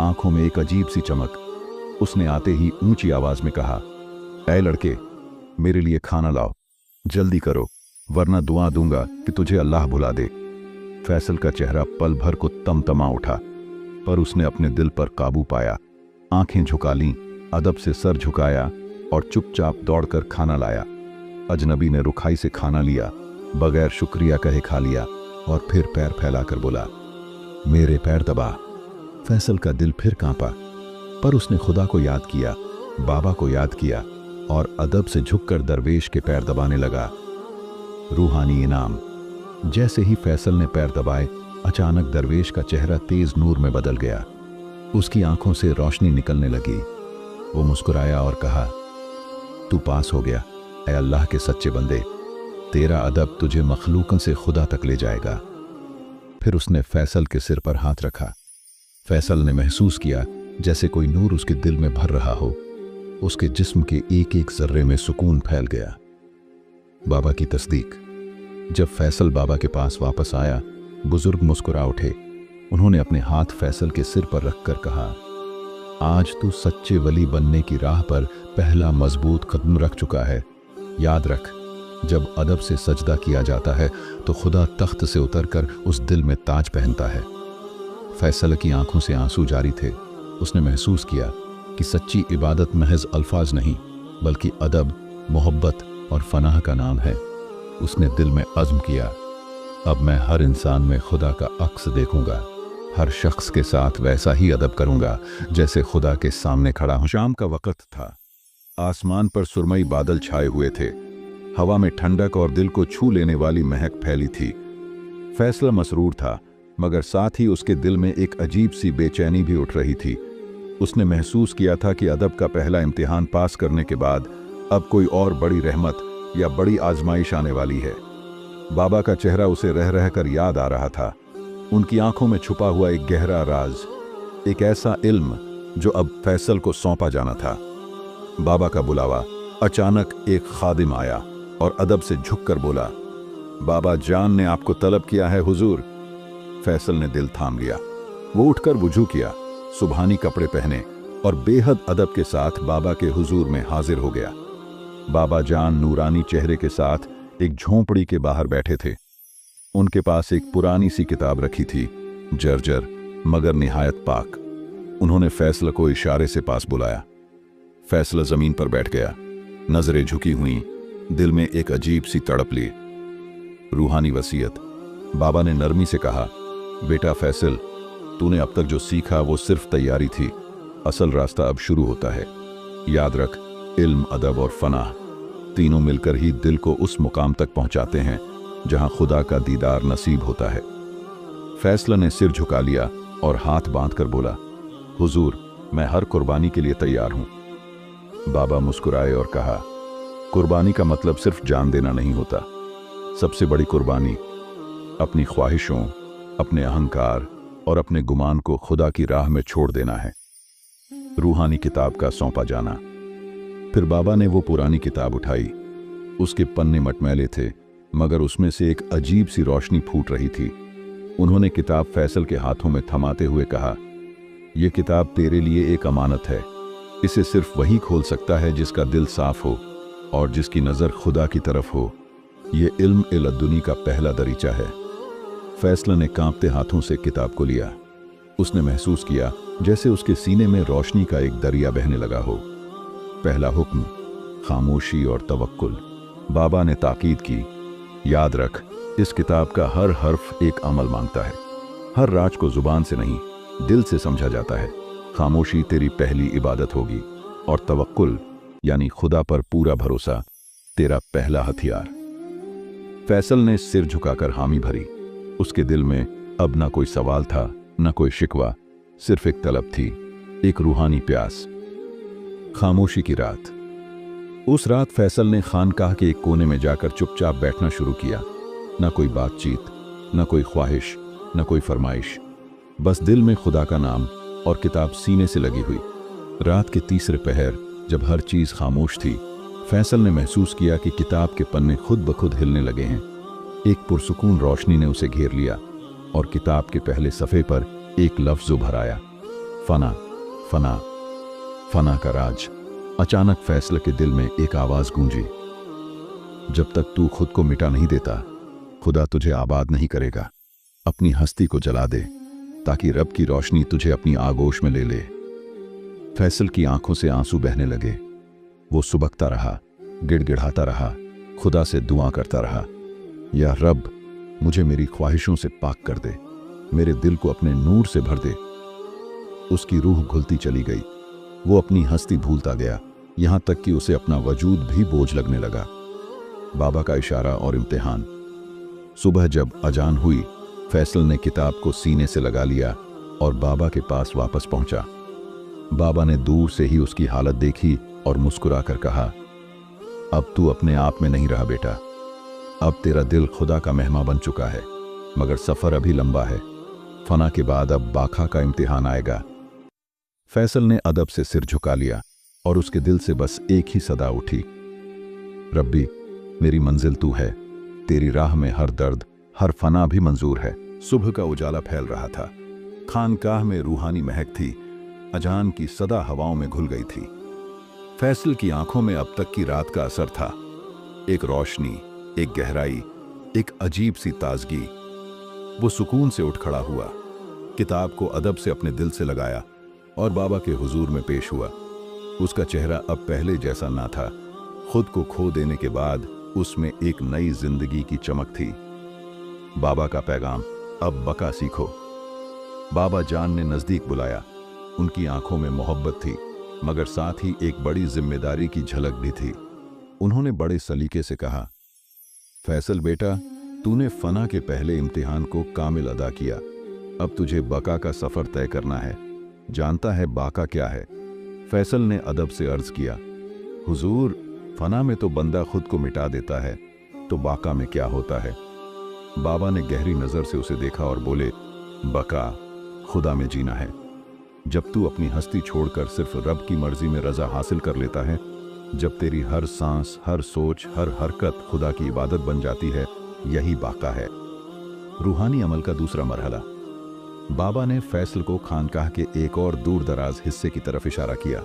आंखों में एक अजीब सी चमक। उसने आते ही ऊंची आवाज में कहा, ऐ लड़के, मेरे लिए खाना लाओ, जल्दी करो, वरना दुआ दूंगा कि तुझे अल्लाह भुला दे। फैसल का चेहरा पल भर को तमतमा उठा, पर उसने अपने दिल पर काबू पाया। आंखें झुका लीं, अदब से सर झुकाया और चुपचाप दौड़कर खाना लाया। अजनबी ने रुखाई से खाना लिया, बगैर शुक्रिया कहे खा लिया और फिर पैर फैलाकर बोला, मेरे पैर दबा। फैसल का दिल फिर कांपा, पर उसने खुदा को याद किया, बाबा को याद किया और अदब से झुककर दरवेश के पैर दबाने लगा। रूहानी इनाम। जैसे ही फैसल ने पैर दबाए, अचानक दरवेश का चेहरा तेज नूर में बदल गया। उसकी आंखों से रोशनी निकलने लगी। वो मुस्कुराया और कहा, तू पास हो गया, ऐ अल्लाह के सच्चे बंदे, तेरा अदब तुझे मखलूकों से खुदा तक ले जाएगा। फिर उसने फैसल के सिर पर हाथ रखा। फैसल ने महसूस किया जैसे कोई नूर उसके दिल में भर रहा हो। उसके जिस्म के एक एक जर्रे में सुकून फैल गया। बाबा की तस्दीक। जब फैसल बाबा के पास वापस आया, बुजुर्ग मुस्कुरा उठे। उन्होंने अपने हाथ फैसल के सिर पर रखकर कहा, आज तू सच्चे वली बनने की राह पर पहला मजबूत कदम रख चुका है। याद रख, जब अदब से सजदा किया जाता है तो खुदा तख्त से उतरकर उस दिल में ताज पहनता है। फैसल की आंखों से आंसू जारी थे। उसने महसूस किया कि सच्ची इबादत महज अल्फाज नहीं, बल्कि अदब, मोहब्बत और फनाह का नाम है। उसने दिल में अज़्म किया, अब मैं हर इंसान में खुदा का अक्स देखूंगा, हर शख्स के साथ वैसा ही अदब करूंगा जैसे खुदा के सामने खड़ा हूं। शाम का वक्त था। आसमान पर सुरमई बादल छाए हुए थे। हवा में ठंडक और दिल को छू लेने वाली महक फैली थी। फैसला मसरूर था, मगर साथ ही उसके दिल में एक अजीब सी बेचैनी भी उठ रही थी। उसने महसूस किया था कि अदब का पहला इम्तिहान पास करने के बाद अब कोई और बड़ी रहमत या बड़ी आजमाइश आने वाली है। बाबा का चेहरा उसे रह रहकर याद आ रहा था। उनकी आंखों में छुपा हुआ एक गहरा राज, एक ऐसा इल्म जो अब फैसल को सौंपा जाना था। बाबा का बुलावा। अचानक एक खादिम आया और अदब से झुककर बोला, बाबा जान ने आपको तलब किया है हुजूर। फैसल ने दिल थाम लिया। वो उठकर वुजू किया, सुबहानी कपड़े पहने और बेहद अदब के साथ बाबा के हुजूर में हाजिर हो गया। बाबा जान नूरानी चेहरे के साथ एक झोंपड़ी के बाहर बैठे थे। उनके पास एक पुरानी सी किताब रखी थी, जर्जर मगर निहायत पाक। उन्होंने फैसल को इशारे से पास बुलाया। फैसल जमीन पर बैठ गया, नजरें झुकी हुई, दिल में एक अजीब सी तड़प ली। रूहानी वसीयत। बाबा ने नरमी से कहा, बेटा फैसल, तूने अब तक जो सीखा वो सिर्फ तैयारी थी, असल रास्ता अब शुरू होता है। याद रख, इल्म, अदब और फनाह तीनों मिलकर ही दिल को उस मुकाम तक पहुंचाते हैं जहां खुदा का दीदार नसीब होता है। फैसला ने सिर झुका लिया और हाथ बांधकर बोला, हुजूर, मैं हर कुर्बानी के लिए तैयार हूं। बाबा मुस्कुराए और कहा, कुर्बानी का मतलब सिर्फ जान देना नहीं होता। सबसे बड़ी कुर्बानी अपनी ख्वाहिशों, अपने अहंकार और अपने गुमान को खुदा की राह में छोड़ देना है। रूहानी किताब का सौंपा जाना। फिर बाबा ने वो पुरानी किताब उठाई। उसके पन्ने मटमैले थे, मगर उसमें से एक अजीब सी रोशनी फूट रही थी। उन्होंने किताब फैसल के हाथों में थमाते हुए कहा, यह किताब तेरे लिए एक अमानत है। इसे सिर्फ वही खोल सकता है जिसका दिल साफ हो और जिसकी नज़र खुदा की तरफ हो। ये इल्म लदुनी का पहला दरीचा है। फैसला ने कांपते हाथों से किताब को लिया। उसने महसूस किया जैसे उसके सीने में रोशनी का एक दरिया बहने लगा हो। पहला हुक्म, खामोशी और तवक्कुल। बाबा ने ताकीद की, याद रख, इस किताब का हर हर्फ एक अमल मांगता है। हर राज को जुबान से नहीं, दिल से समझा जाता है। खामोशी तेरी पहली इबादत होगी और तवक्कुल यानी खुदा पर पूरा भरोसा तेरा पहला हथियार। फैसल ने सिर झुकाकर हामी भरी। उसके दिल में अब ना कोई सवाल था, न कोई शिकवा, सिर्फ एक तलब थी, एक रूहानी प्यास। खामोशी की रात। उस रात फैसल ने खानकाह के एक कोने में जाकर चुपचाप बैठना शुरू किया। न कोई बातचीत, न कोई ख्वाहिश, न कोई फरमाइश, बस दिल में खुदा का नाम और किताब सीने से लगी हुई। रात के तीसरे पहर, जब हर चीज खामोश थी, फैसल ने महसूस किया कि किताब के पन्ने खुद ब खुद हिलने लगे हैं। एक पुरसुकून रोशनी ने उसे घेर लिया और किताब के पहले सफ़े पर एक लफ्ज़ उभर आया, फना। फना, फना का राज। अचानक फैसल के दिल में एक आवाज़ गूंजी, जब तक तू खुद को मिटा नहीं देता, खुदा तुझे आबाद नहीं करेगा। अपनी हस्ती को जला दे ताकि रब की रोशनी तुझे अपनी आगोश में ले ले। फैसल की आंखों से आंसू बहने लगे। वो सुबकता रहा, गिड़गिड़ाता रहा, खुदा से दुआ करता रहा, या रब, मुझे मेरी ख्वाहिशों से पाक कर दे, मेरे दिल को अपने नूर से भर दे। उसकी रूह घुलती चली गई। वो अपनी हस्ती भूलता गया, यहां तक कि उसे अपना वजूद भी बोझ लगने लगा। बाबा का इशारा और इम्तिहान। सुबह जब अजान हुई, फैसल ने किताब को सीने से लगा लिया और बाबा के पास वापस पहुंचा। बाबा ने दूर से ही उसकी हालत देखी और मुस्कुराकर कहा, अब तू अपने आप में नहीं रहा बेटा। अब तेरा दिल खुदा का मेहमान बन चुका है, मगर सफर अभी लंबा है। फना के बाद अब बाका का इम्तिहान आएगा। फैसल ने अदब से सिर झुका लिया और उसके दिल से बस एक ही सदा उठी, रब्बी, मेरी मंजिल तू है। तेरी राह में हर दर्द, हर फना भी मंजूर है। सुबह का उजाला फैल रहा था। खानकाह में रूहानी महक थी। अजान की सदा हवाओं में घुल गई थी। फैसल की आंखों में अब तक की रात का असर था। एक रोशनी, एक गहराई, एक अजीब सी ताजगी। वो सुकून से उठ खड़ा हुआ, किताब को अदब से अपने दिल से लगाया और बाबा के हुजूर में पेश हुआ। उसका चेहरा अब पहले जैसा ना था। खुद को खो देने के बाद उसमें एक नई जिंदगी की चमक थी। बाबा का पैगाम, अब बका सीखो। बाबा जान ने नजदीक बुलाया। उनकी आंखों में मोहब्बत थी, मगर साथ ही एक बड़ी जिम्मेदारी की झलक भी थी। उन्होंने बड़े सलीके से कहा, फैसल बेटा, तूने फना के पहले इम्तिहान को कामिल अदा किया। अब तुझे बका का सफर तय करना है। जानता है बाका क्या है? फैसल ने अदब से अर्ज किया, हुजूर, फना में तो बंदा खुद को मिटा देता है, तो बाका में क्या होता है? बाबा ने गहरी नजर से उसे देखा और बोले, बका, खुदा में जीना है। जब तू अपनी हस्ती छोड़कर सिर्फ रब की मर्जी में रजा हासिल कर लेता है, जब तेरी हर सांस, हर सोच, हर हरकत खुदा की इबादत बन जाती है, यही बाका है। रूहानी अमल का दूसरा मरहला। बाबा ने फैसल को खानकाह के एक और दूर दराज हिस्से की तरफ इशारा किया।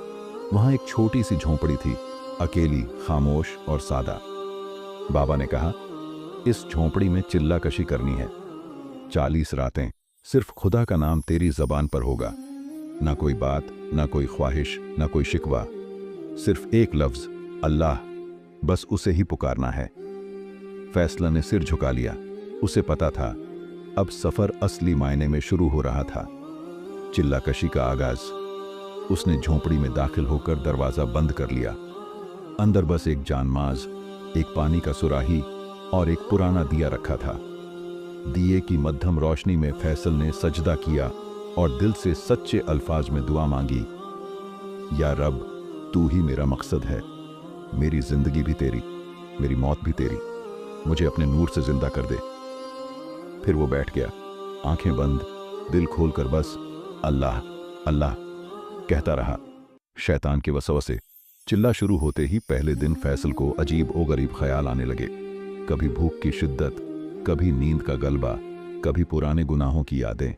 वहां एक छोटी सी झोंपड़ी थी, अकेली, खामोश और सादा। बाबा ने कहा, इस झोंपड़ी में चिल्ला कशी करनी है। 40 रातें सिर्फ खुदा का नाम तेरी जबान पर होगा। ना कोई बात, ना कोई ख्वाहिश, ना कोई शिकवा, सिर्फ एक लफ्ज, अल्लाह। बस उसे ही पुकारना है। फैसला ने सिर झुका लिया। उसे पता था अब सफर असली मायने में शुरू हो रहा था। चिल्लाकशी का आगाज। उसने झोंपड़ी में दाखिल होकर दरवाजा बंद कर लिया। अंदर बस एक जानमाज, एक पानी का सुराही और एक पुराना दिया रखा था। दिए की मध्यम रोशनी में फैसल ने सजदा किया और दिल से सच्चे अल्फाज में दुआ मांगी, या रब, तू ही मेरा मकसद है, मेरी जिंदगी भी तेरी, मेरी मौत भी तेरी, मुझे अपने नूर से जिंदा कर दे। फिर वो बैठ गया, आंखें बंद, दिल खोलकर बस अल्लाह अल्लाह कहता रहा। शैतान के वसवसे चिल्ला शुरू होते ही पहले दिन फैसल को अजीब ओ गरीब ख्याल आने लगे। कभी भूख की शिद्दत, कभी नींद का गलबा, कभी पुराने गुनाहों की यादें।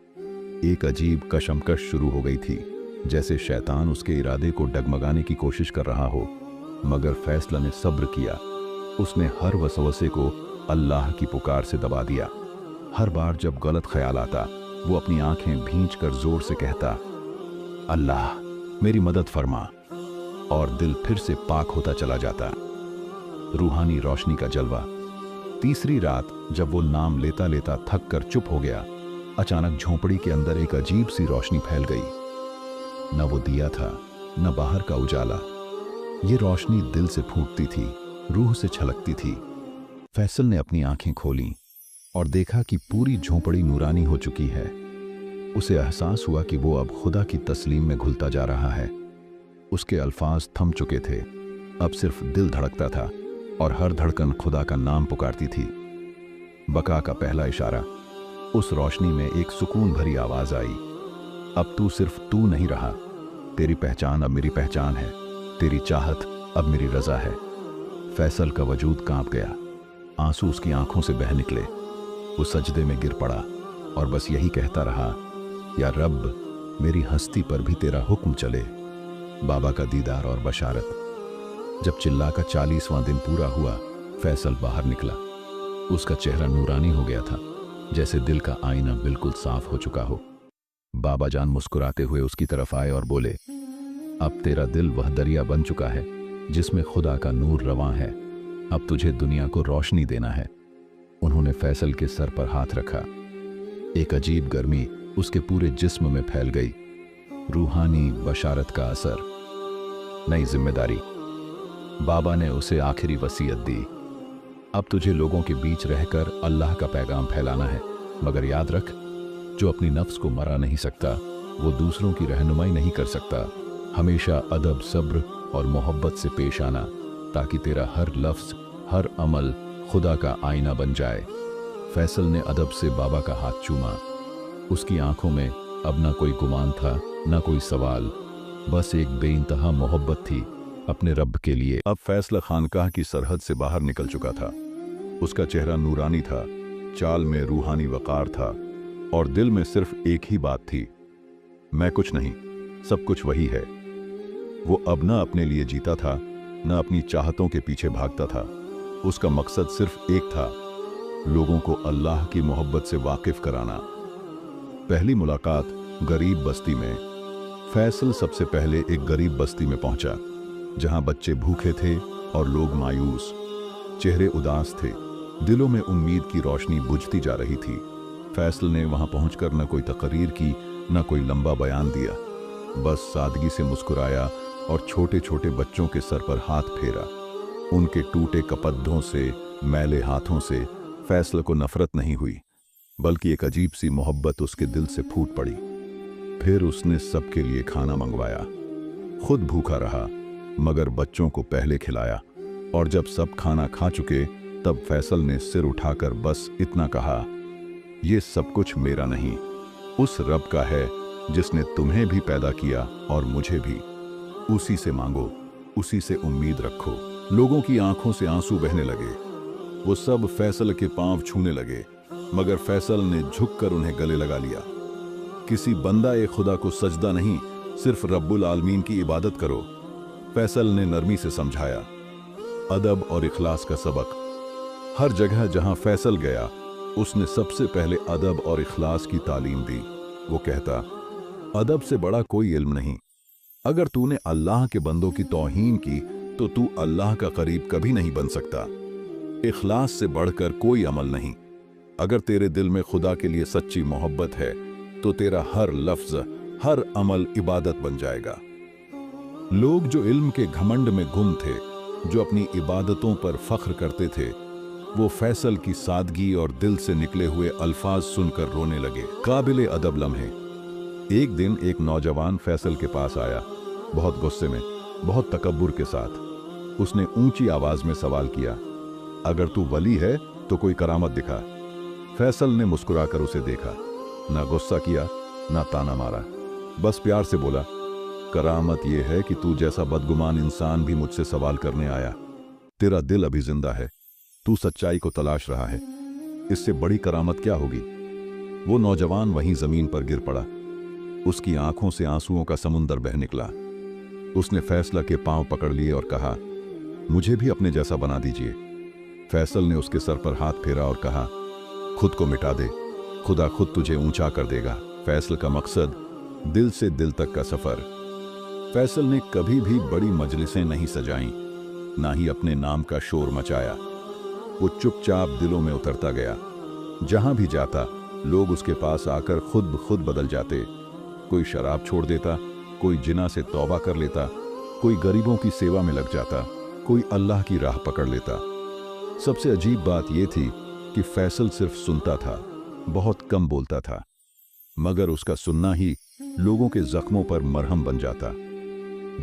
एक अजीब कशमकश शुरू हो गई थी, जैसे शैतान उसके इरादे को डगमगाने की कोशिश कर रहा हो। मगर फैसला ने सब्र किया। उसने हर वसवसे को अल्लाह की पुकार से दबा दिया। हर बार जब गलत ख्याल आता, वो अपनी आंखें भींच कर जोर से कहता, अल्लाह मेरी मदद फरमा, और दिल फिर से पाक होता चला जाता। रूहानी रोशनी का जलवा। तीसरी रात जब वो नाम लेता लेता थक कर चुप हो गया, अचानक झोंपड़ी के अंदर एक अजीब सी रोशनी फैल गई। न वो दिया था, न बाहर का उजाला। ये रोशनी दिल से फूटती थी, रूह से छलकती थी। फैसल ने अपनी आंखें खोलीं और देखा कि पूरी झोंपड़ी नूरानी हो चुकी है। उसे एहसास हुआ कि वो अब खुदा की तस्लीम में घुलता जा रहा है। उसके अल्फाज थम चुके थे, अब सिर्फ दिल धड़कता था और हर धड़कन खुदा का नाम पुकारती थी। बका का पहला इशारा। उस रोशनी में एक सुकून भरी आवाज आई, अब तू सिर्फ तू नहीं रहा, तेरी पहचान अब मेरी पहचान है, तेरी चाहत अब मेरी रजा है। फैसल का वजूद कांप गया, आंसू उसकी आंखों से बह निकले। वो सजदे में गिर पड़ा और बस यही कहता रहा, या रब, मेरी हस्ती पर भी तेरा हुक्म चले। बाबा का दीदार और बशारत। जब चिल्ला का 40वां दिन पूरा हुआ, फैसल बाहर निकला। उसका चेहरा नूरानी हो गया था, जैसे दिल का आईना बिल्कुल साफ हो चुका हो। बाबा जान मुस्कुराते हुए उसकी तरफ आए और बोले, अब तेरा दिल वह दरिया बन चुका है जिसमें खुदा का नूर रवां है। अब तुझे दुनिया को रोशनी देना है। उन्होंने फैसल के सर पर हाथ रखा। एक अजीब गर्मी उसके पूरे जिस्म में फैल गई। रूहानी बशारत का असर। नई जिम्मेदारी। बाबा ने उसे आखिरी वसीयत दी, अब तुझे लोगों के बीच रहकर अल्लाह का पैगाम फैलाना है। मगर याद रख, जो अपनी नफ्स को मरा नहीं सकता, वो दूसरों की रहनुमाई नहीं कर सकता। हमेशा अदब, सब्र और मोहब्बत से पेश आना, ताकि तेरा हर लफ्ज, हर अमल खुदा का आईना बन जाए। फैसल ने अदब से बाबा का हाथ चूमा। उसकी आंखों में अब ना कोई गुमान था, ना कोई सवाल, बस एक बेइंतहा मोहब्बत थी अपने रब के लिए। अब फैसला खानकाह की सरहद से बाहर निकल चुका था। उसका चेहरा नूरानी था, चाल में रूहानी वकार था और दिल में सिर्फ एक ही बात थी, मैं कुछ नहीं, सब कुछ वही है। वो अब न अपने लिए जीता था, न अपनी चाहतों के पीछे भागता था। उसका मकसद सिर्फ एक था, लोगों को अल्लाह की मोहब्बत से वाकिफ कराना। पहली मुलाकात गरीब बस्ती में। फैसल सबसे पहले एक गरीब बस्ती में पहुंचा, जहां बच्चे भूखे थे और लोग मायूस। चेहरे उदास थे, दिलों में उम्मीद की रोशनी बुझती जा रही थी। फैसल ने वहां पहुंचकर न कोई तकरीर की, न कोई लंबा बयान दिया, बस सादगी से मुस्कुराया और छोटे छोटे बच्चों के सर पर हाथ फेरा। उनके टूटे कपद्धों से, मैले हाथों से फैसल को नफरत नहीं हुई, बल्कि एक अजीब सी मोहब्बत उसके दिल से फूट पड़ी। फिर उसने सबके लिए खाना मंगवाया, खुद भूखा रहा, मगर बच्चों को पहले खिलाया। और जब सब खाना खा चुके, तब फैसल ने सिर उठाकर बस इतना कहा, ये सब कुछ मेरा नहीं, उस रब का है जिसने तुम्हें भी पैदा किया और मुझे भी। उसी से मांगो, उसी से उम्मीद रखो। लोगों की आंखों से आंसू बहने लगे। वो सब फैसल के पांव छूने लगे, मगर फैसल ने झुककर उन्हें गले लगा लिया। किसी बंदा ए खुदा को सजदा नहीं, सिर्फ रब्बुल आलमीन की इबादत करो, फैसल ने नरमी से समझाया। अदब और इखलास का सबक। हर जगह जहां फैसल गया, उसने सबसे पहले अदब और इखलास की तालीम दी। वो कहता, अदब से बड़ा कोई इल्म नहीं। अगर तूने अल्लाह के बंदों की तौहीन की, तो तू अल्लाह का करीब कभी नहीं बन सकता। इखलास से बढ़कर कोई अमल नहीं। अगर तेरे दिल में खुदा के लिए सच्ची मोहब्बत है, तो तेरा हर लफ्ज, हर अमल इबादत बन जाएगा। लोग जो इल्म के घमंड में गुम थे, जो अपनी इबादतों पर फख्र करते थे, वो फैसल की सादगी और दिल से निकले हुए अल्फाज सुनकर रोने लगे। काबिल अदब लम्हे। एक दिन एक नौजवान फैसल के पास आया, बहुत गुस्से में, बहुत तकब्बुर के साथ। उसने ऊंची आवाज में सवाल किया, अगर तू वली है तो कोई करामत दिखा। फैसल ने मुस्कुराकर उसे देखा, ना गुस्सा किया ना ताना मारा, बस प्यार से बोला, करामत यह है कि तू जैसा बदगुमान इंसान भी मुझसे सवाल करने आया। तेरा दिल अभी जिंदा है, तू सच्चाई को तलाश रहा है, इससे बड़ी करामत क्या होगी। वो नौजवान वहीं जमीन पर गिर पड़ा। उसकी आंखों से आंसुओं का समुंदर बह निकला। उसने फैसल के पांव पकड़ लिए और कहा, मुझे भी अपने जैसा बना दीजिए। फैसल ने उसके सर पर हाथ फेरा और कहा, खुद को मिटा दे, खुदा खुद तुझे ऊंचा कर देगा। फैसल का मकसद दिल से दिल तक का सफर। फैसल ने कभी भी बड़ी मजलिसें नहीं सजाईं, ना ही अपने नाम का शोर मचाया। वो चुपचाप दिलों में उतरता गया। जहां भी जाता, लोग उसके पास आकर खुद ब खुद बदल जाते। कोई शराब छोड़ देता, कोई जिना से तौबा कर लेता, कोई गरीबों की सेवा में लग जाता, कोई अल्लाह की राह पकड़ लेता। सबसे अजीब बात यह थी कि फैसल सिर्फ सुनता था, बहुत कम बोलता था, मगर उसका सुनना ही लोगों के जख्मों पर मरहम बन जाता।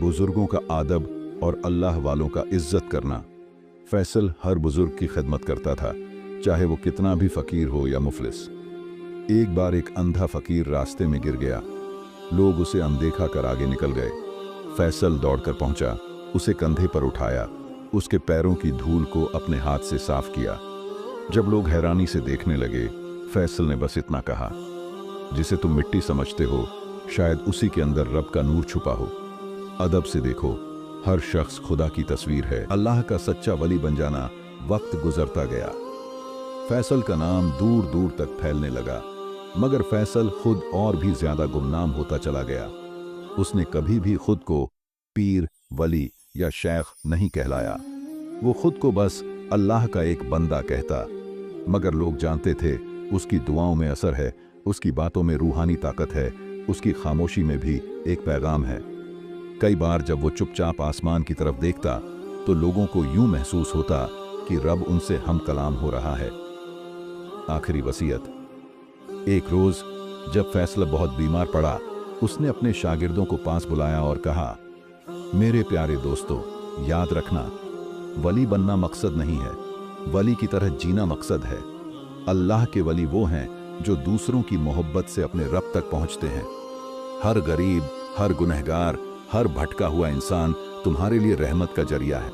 बुजुर्गों का आदब और अल्लाह वालों का इज्जत करना। फैसल हर बुजुर्ग की खिदमत करता था, चाहे वो कितना भी फकीर हो या मुफलिस। एक बार एक अंधा फकीर रास्ते में गिर गया। लोग उसे अनदेखा कर आगे निकल गए। फैसल दौड़कर पहुंचा, उसे कंधे पर उठाया, उसके पैरों की धूल को अपने हाथ से साफ किया। जब लोग हैरानी से देखने लगे, फैसल ने बस इतना कहा, जिसे तुम मिट्टी समझते हो, शायद उसी के अंदर रब का नूर छुपा हो। अदब से देखो, हर शख्स खुदा की तस्वीर है। अल्लाह का सच्चा वली बन जाना। वक्त गुजरता गया। फैसल का नाम दूर दूर तक फैलने लगा, मगर फैसल खुद और भी ज्यादा गुमनाम होता चला गया। उसने कभी भी खुद को पीर, वली या शेख नहीं कहलाया। वो खुद को बस अल्लाह का एक बंदा कहता। मगर लोग जानते थे, उसकी दुआओं में असर है, उसकी बातों में रूहानी ताकत है, उसकी खामोशी में भी एक पैगाम है। कई बार जब वो चुपचाप आसमान की तरफ देखता, तो लोगों को यूं महसूस होता कि रब उनसे हम कलाम हो रहा है। आखिरी वसीयत। एक रोज जब फैसल बहुत बीमार पड़ा, उसने अपने शागिर्दों को पास बुलाया और कहा, मेरे प्यारे दोस्तों, याद रखना, वली बनना मकसद नहीं है, वली की तरह जीना मकसद है। अल्लाह के वली वो हैं जो दूसरों की मोहब्बत से अपने रब तक पहुंचते हैं। हर गरीब, हर गुनहगार, हर भटका हुआ इंसान तुम्हारे लिए रहमत का जरिया है।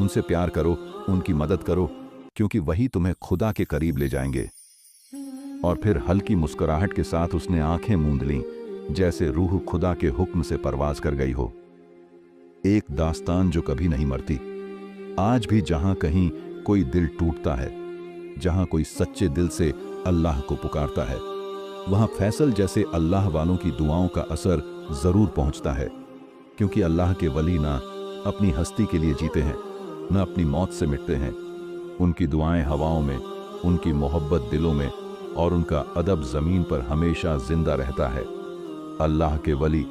उनसे प्यार करो, उनकी मदद करो, क्योंकि वही तुम्हें खुदा के करीब ले जाएंगे। और फिर हल्की मुस्कुराहट के साथ उसने आंखें मूंद लीं, जैसे रूह खुदा के हुक्म से परवाज कर गई हो। एक दास्तान जो कभी नहीं मरती। आज भी जहां कहीं कोई दिल टूटता है, जहां कोई सच्चे दिल से अल्लाह को पुकारता है, वहां फैसल जैसे अल्लाह वालों की दुआओं का असर जरूर पहुंचता है। क्योंकि अल्लाह के वली ना अपनी हस्ती के लिए जीते हैं, ना अपनी मौत से मिटते हैं। उनकी दुआएं हवाओं में, उनकी मोहब्बत दिलों में, और उनका अदब जमीन पर हमेशा जिंदा रहता है। अल्लाह के वली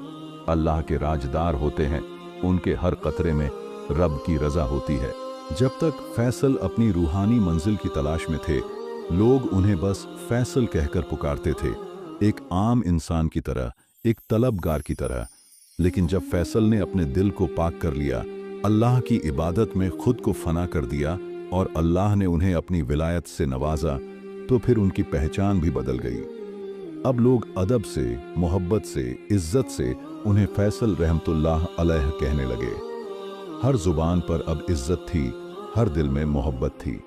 अल्लाह के राजदार होते हैं। उनके हर कतरे में रब की रजा होती है। जब तक फैसल अपनी रूहानी मंजिल की तलाश में थे, लोग उन्हें बस फैसल कहकर पुकारते थे, एक आम इंसान की तरह, एक तलबगार की तरह। लेकिन जब फैसल ने अपने दिल को पाक कर लिया, अल्लाह की इबादत में खुद को फना कर दिया और अल्लाह ने उन्हें अपनी विलायत से नवाजा, तो फिर उनकी पहचान भी बदल गई। अब लोग अदब से, मोहब्बत से, इज्जत से उन्हें फैसल रहमतुल्लाह अलैह कहने लगे। हर जुबान पर अब इज्जत थी, हर दिल में मोहब्बत थी।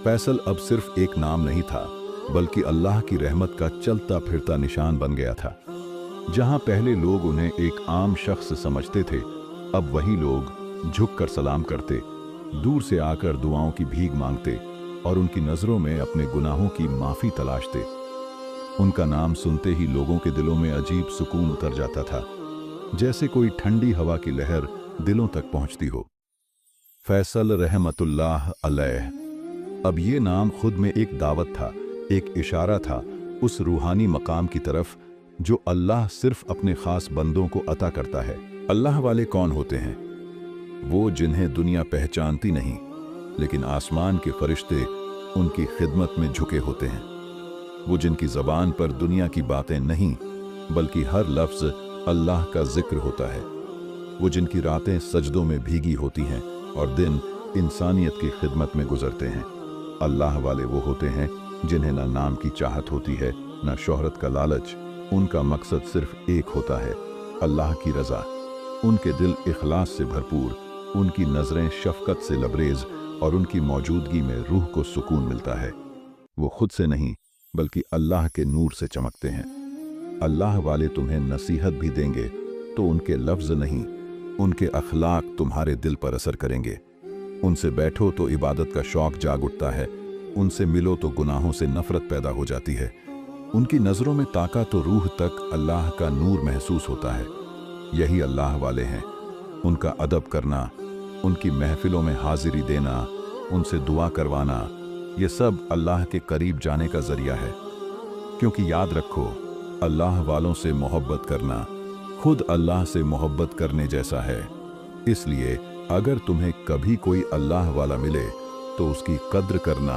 फैसल अब सिर्फ एक नाम नहीं था, बल्कि अल्लाह की रहमत का चलता फिरता निशान बन गया था। जहां पहले लोग उन्हें एक आम शख्स समझते थे, अब वही लोग झुककर सलाम करते, दूर से आकर दुआओं की भीख मांगते और उनकी नजरों में अपने गुनाहों की माफी तलाशते। उनका नाम सुनते ही लोगों के दिलों में अजीब सुकून उतर जाता था, जैसे कोई ठंडी हवा की लहर दिलों तक पहुंचती हो। फैसल रहमतुल्लाह अलैह। अब ये नाम खुद में एक दावत था, एक इशारा था उस रूहानी मकाम की तरफ जो अल्लाह सिर्फ अपने खास बंदों को अता करता है। अल्लाह वाले कौन होते हैं? वो जिन्हें दुनिया पहचानती नहीं, लेकिन आसमान के फरिश्ते उनकी खिदमत में झुके होते हैं। वो जिनकी ज़बान पर दुनिया की बातें नहीं, बल्कि हर लफ्ज़ अल्लाह का जिक्र होता है। वो जिनकी रातें सजदों में भीगी होती हैं और दिन इंसानियत की खिदमत में गुजरते हैं। अल्लाह वाले वो होते हैं जिन्हें ना नाम की चाहत होती है, ना शोहरत का लालच। उनका मकसद सिर्फ एक होता है, अल्लाह की रज़ा। उनके दिल इखलास से भरपूर, उनकी नज़रें शफ़क़त से लबरेज और उनकी मौजूदगी में रूह को सुकून मिलता है। वो खुद से नहीं, बल्कि अल्लाह के नूर से चमकते हैं। अल्लाह वाले तुम्हें नसीहत भी देंगे तो उनके लफ्ज़ नहीं, उनके अखलाक तुम्हारे दिल पर असर करेंगे। उनसे बैठो तो इबादत का शौक़ जाग उठता है, उनसे मिलो तो गुनाहों से नफ़रत पैदा हो जाती है। उनकी नज़रों में ताका तो रूह तक अल्लाह का नूर महसूस होता है। यही अल्लाह वाले हैं। उनका अदब करना, उनकी महफिलों में हाजिरी देना, उनसे दुआ करवाना, ये सब अल्लाह के करीब जाने का ज़रिया है। क्योंकि याद रखो, अल्लाह वालों से मोहब्बत करना खुद अल्लाह से मोहब्बत करने जैसा है। इसलिए अगर तुम्हें कभी कोई अल्लाह वाला मिले तो उसकी कद्र करना,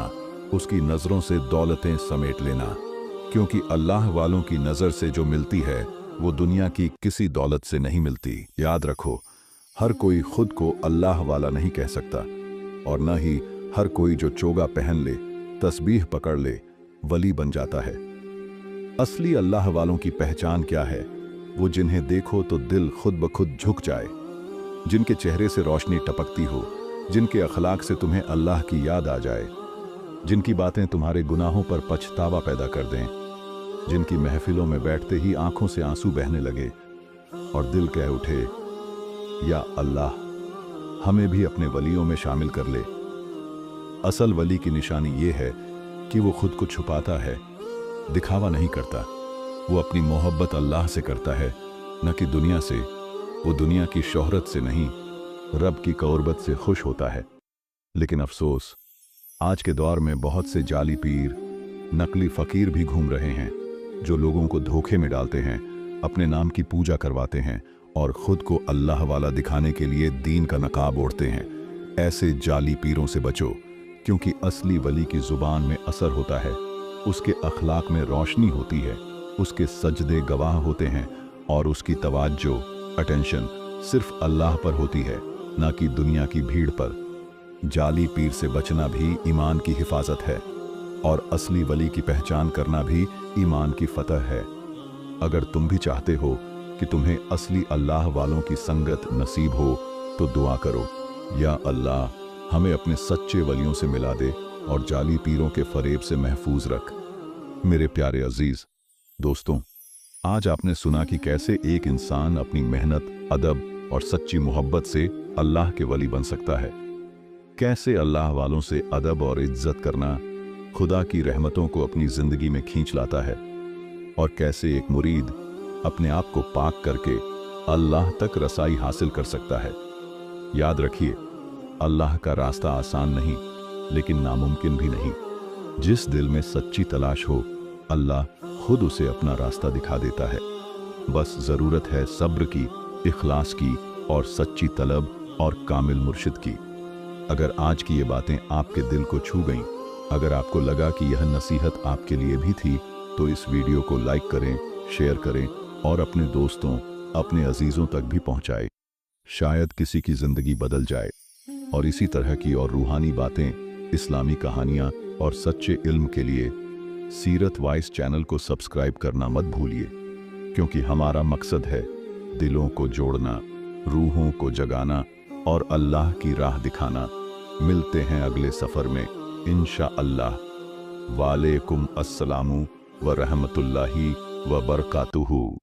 उसकी नज़रों से दौलतें समेट लेना, क्योंकि अल्लाह वालों की नज़र से जो मिलती है वो दुनिया की किसी दौलत से नहीं मिलती। याद रखो, हर कोई खुद को अल्लाह वाला नहीं कह सकता, और न ही हर कोई जो चोगा पहन ले, तस्बीह पकड़ ले, वली बन जाता है। असली अल्लाह वालों की पहचान क्या है? वो जिन्हें देखो तो दिल खुद ब खुद झुक जाए, जिनके चेहरे से रोशनी टपकती हो, जिनके अखलाक से तुम्हें अल्लाह की याद आ जाए, जिनकी बातें तुम्हारे गुनाहों पर पछतावा पैदा कर दें, जिनकी महफिलों में बैठते ही आंखों से आंसू बहने लगे और दिल कह उठे, या अल्लाह हमें भी अपने वलियों में शामिल कर ले। असल वली की निशानी ये है कि वो खुद को छुपाता है, दिखावा नहीं करता। वो अपनी मोहब्बत अल्लाह से करता है, न कि दुनिया से। वो दुनिया की शोहरत से नहीं, रब की क़ुर्बत से खुश होता है। लेकिन अफसोस, आज के दौर में बहुत से जाली पीर, नकली फ़कीर भी घूम रहे हैं, जो लोगों को धोखे में डालते हैं, अपने नाम की पूजा करवाते हैं और ख़ुद को अल्लाह वाला दिखाने के लिए दीन का नकाब ओढ़ते हैं। ऐसे जाली पीरों से बचो, क्योंकि असली वली की ज़ुबान में असर होता है, उसके अखलाक में रोशनी होती है, उसके सजदे गवाह होते हैं और उसकी तवज्जो, अटेंशन सिर्फ अल्लाह पर होती है, ना कि दुनिया की भीड़ पर। जाली पीर से बचना भी ईमान की हिफाजत है और असली वली की पहचान करना भी ईमान की फतह है। अगर तुम भी चाहते हो कि तुम्हें असली अल्लाह वालों की संगत नसीब हो तो दुआ करो, या अल्लाह हमें अपने सच्चे वलियों से मिला दे और जाली पीरों के फरेब से महफूज रख। मेरे प्यारे अजीज दोस्तों, आज आपने सुना कि कैसे एक इंसान अपनी मेहनत, अदब और सच्ची मोहब्बत से अल्लाह के वली बन सकता है। कैसे अल्लाह वालों से अदब और इज्जत करना खुदा की रहमतों को अपनी जिंदगी में खींच लाता है, और कैसे एक मुरीद अपने आप को पाक करके अल्लाह तक रसाई हासिल कर सकता है। याद रखिए, अल्लाह का रास्ता आसान नहीं, लेकिन नामुमकिन भी नहीं। जिस दिल में सच्ची तलाश हो, अल्लाह खुद उसे अपना रास्ता दिखा देता है। बस ज़रूरत है सब्र की, इखलास की और सच्ची तलब और कामिल मुर्शिद की। अगर आज की ये बातें आपके दिल को छू गईं, अगर आपको लगा कि यह नसीहत आपके लिए भी थी, तो इस वीडियो को लाइक करें, शेयर करें और अपने दोस्तों, अपने अजीज़ों तक भी पहुंचाएं। शायद किसी की ज़िंदगी बदल जाए। और इसी तरह की और रूहानी बातें, इस्लामी कहानियाँ और सच्चे इल्म के लिए सीरत वॉइस चैनल को सब्सक्राइब करना मत भूलिए, क्योंकि हमारा मकसद है दिलों को जोड़ना, रूहों को जगाना और अल्लाह की राह दिखाना। मिलते हैं अगले सफ़र में इंशाअल्लाह। वालेकुम अस्सलामु व रहमतुल्लाहि व बरकातुहू।